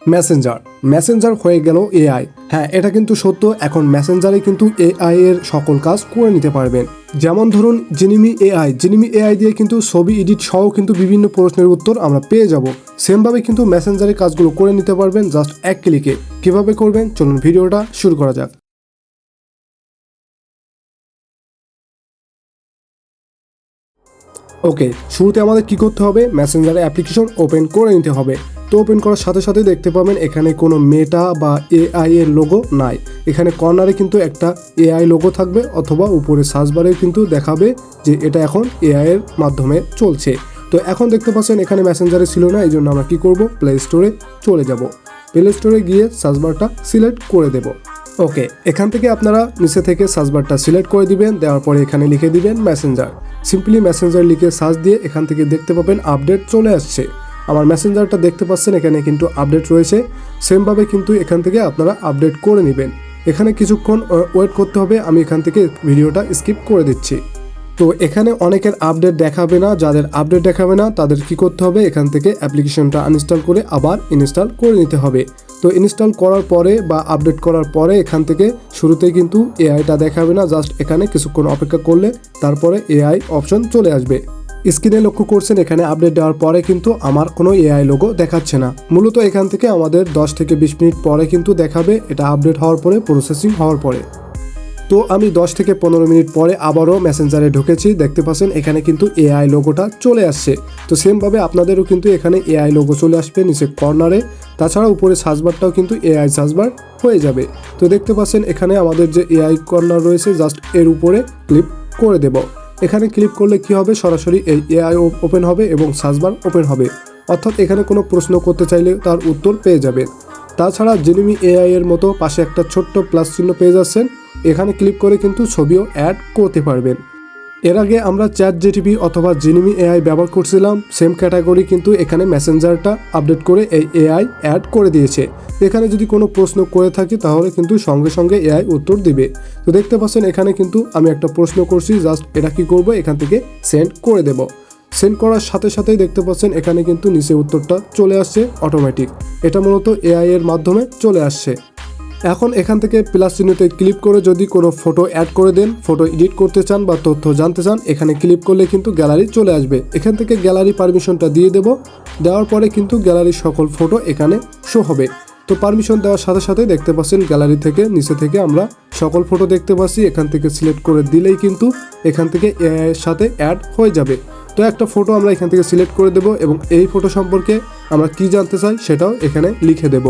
Messenger হয়ে গেল AI. হ্যাঁ, এটা কিন্তু সত্য। এখন মেসেঞ্জারে কিন্তু এআই এর সকল কাজ করে নিতে পারবেন। যেমন ধরুন জিনিমি এআই দিয়ে কিন্তু ছবি এডিট সহ কিন্তু বিভিন্ন প্রশ্নের উত্তর আমরা পেয়ে যাব। সেমভাবে কিন্তু মেসেঞ্জারে কাজগুলো করে নিতে পারবেন জাস্ট এক ক্লিকে। কিভাবে করবেন চলুন ভিডিওটা শুরু করা যাক। ওকে, শুরুতে আমাদের কি করতে হবে, মেসেঞ্জারে অ্যাপ্লিকেশন ওপেন করে নিতে হবে। তো ওপেন করার সাথে সাথে দেখতে পাবেন এখানে কোনো মেটা বা এআই এর লোগো নাই। এখানে কর্নারে কিন্তু একটা এআই লোগো থাকবে, অথবা উপরে সার্চ বারে কিন্তু দেখাবে যে এটা এখন এআই এর মাধ্যমে চলছে। তো এখন দেখতে পাচ্ছেন এখানে মেসেঞ্জারে ছিল না, এই জন্য আমরা কি করব, প্লে স্টোরে চলে যাব। প্লে স্টোরে গিয়ে সার্চ বারটা সিলেক্ট করে দেব। ওকে, এখান থেকে আপনারা নিচে থেকে সার্চ বারটা সিলেক্ট করে দিবেন। দেওয়ার পরে এখানে লিখে দিবেন মেসেঞ্জার। সিম্পলি মেসেঞ্জার লিখে সার্চ দিয়ে এখান থেকে দেখতে পাবেন আপডেট চলে আসছে। আমার মেসেঞ্জারটা দেখতে পাচ্ছেন এখানে কিন্তু আপডেট রয়েছে। সেমভাবে কিন্তু এখান থেকে আপনারা আপডেট করে নেবেন। এখানে কিছুক্ষণ ওয়েট করতে হবে, আমি এখান থেকে ভিডিওটা স্কিপ করে দিচ্ছি। তো এখানে অনেকের আপডেট দেখাবে না, যাদের আপডেট দেখাবে না তাদের কি করতে হবে, এখান থেকে অ্যাপ্লিকেশনটা আনইনস্টল করে আবার ইনস্টল করে নিতে হবে। তো ইনস্টল করার পরে বা আপডেট করার পরে এখান থেকে শুরুতেই কিন্তু এআইটা দেখাবে না, জাস্ট এখানে কিছুক্ষণ অপেক্ষা করলে তারপরে এআই অপশন চলে আসবে। স্ক্রিনে লক্ষ্য করছেন এখানে আপডেট দেওয়ার পরে কিন্তু আমার কোনো এআই লোগো দেখাচ্ছে না। মূলত এখান থেকে আমাদের 10 থেকে 20 মিনিট পরে কিন্তু দেখাবে, এটা আপডেট হওয়ার পরে, প্রসেসিং হওয়ার পরে। তো আমি 10 থেকে 15 মিনিট পরে আবারও মেসেঞ্জারে ঢুকেছি। দেখতে পাচ্ছেন এখানে কিন্তু এআই লোগোটা চলে আসছে। তো সেমভাবে আপনাদেরও কিন্তু এখানে এআই লোগো চলে আসবে নিচে কর্নারে। তাছাড়া উপরে সার্চবারটাও কিন্তু এআই সার্চবার হয়ে যাবে। তো দেখতে পাচ্ছেন এখানে আমাদের যে এআই কর্নার রয়েছে, জাস্ট এর উপরে ক্লিক করে দেব। এখানে ক্লিক করলে কি হবে, সরাসরি এই এআই ওপেন হবে এবং সার্চবার ওপেন হবে। অর্থাৎ এখানে কোনো প্রশ্ন করতে চাইলে তার উত্তর পেয়ে যাবে। তাছাড়া জিনিমি এআই এর মতো পাশে একটা ছোট্ট প্লাস চিহ্ন পেয়ে যাচ্ছেন, এখানে ক্লিক করে কিন্তু ছবিও অ্যাড করতে পারবেন। এর আগে আমরা চ্যাটজিপিটি অথবা জিনিমি এআই ব্যবহার করছিলাম, সেম ক্যাটাগরি কিন্তু এখানে মেসেঞ্জারটা আপডেট করে এই এআই অ্যাড করে দিয়েছে। এখানে যদি কোনো প্রশ্ন করে থাকি তাহলে কিন্তু সঙ্গে সঙ্গে এআই উত্তর দিবে। তো দেখতে পাচ্ছেন এখানে কিন্তু আমি একটা প্রশ্ন করছি, জাস্ট এটা কি করব, এখান থেকে সেন্ড করে দেব। সেন্ড করার সাথে সাথেই দেখতে পাচ্ছেন এখানে কিন্তু নিচে উত্তরটা চলে আসছে অটোমেটিক। এটা মূলত এআই এর মাধ্যমে চলে আসছে। এখন এখান থেকে প্লাস চিহ্নতে ক্লিক করে যদি কোনো ফটো অ্যাড করে দেন, ফটো এডিট করতে চান বা তথ্য জানতে চান, এখানে ক্লিক করলে কিন্তু গ্যালারি চলে আসবে। এখান থেকে গ্যালারি পারমিশনটা দিয়ে দেব। দেওয়ার পরে কিন্তু গ্যালারির সকল ফটো এখানে শো হবে। তো পারমিশন দেওয়ার সাথে সাথে দেখতে পাচ্ছেন গ্যালারি থেকে নিচে থেকে আমরা সকল ফটো দেখতে পাচ্ছি। এখান থেকে সিলেক্ট করে দিলেই কিন্তু এখান থেকে এআই এর সাথে অ্যাড হয়ে যাবে। তো একটা ফটো আমরা এখান থেকে সিলেক্ট করে দেব এবং এই ফটো সম্পর্কে আমরা কি জানতে চাই সেটাও এখানে লিখে দেব।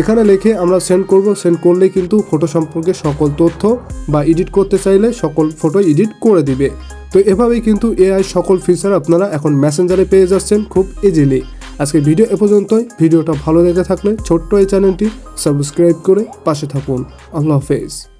এখানে লিখে আমরা সেন্ড করব। সেন্ড করলে কিন্তু ফটো সম্পর্কে সকল তথ্য বা এডিট করতে চাইলে সকল ফটো এডিট করে দিবে। তো এভাবেই কিন্তু এআই সকল ফিচার আপনারা এখন মেসেঞ্জারে পেয়ে যাচ্ছেন খুব ইজিলি। আজকে ভিডিও এ পর্যন্তই। ভিডিওটা ভালো লেগে থাকলে ছোট্ট এই চ্যানেলটি সাবস্ক্রাইব করে পাশে থাকুন। আল্লাহ হাফেজ।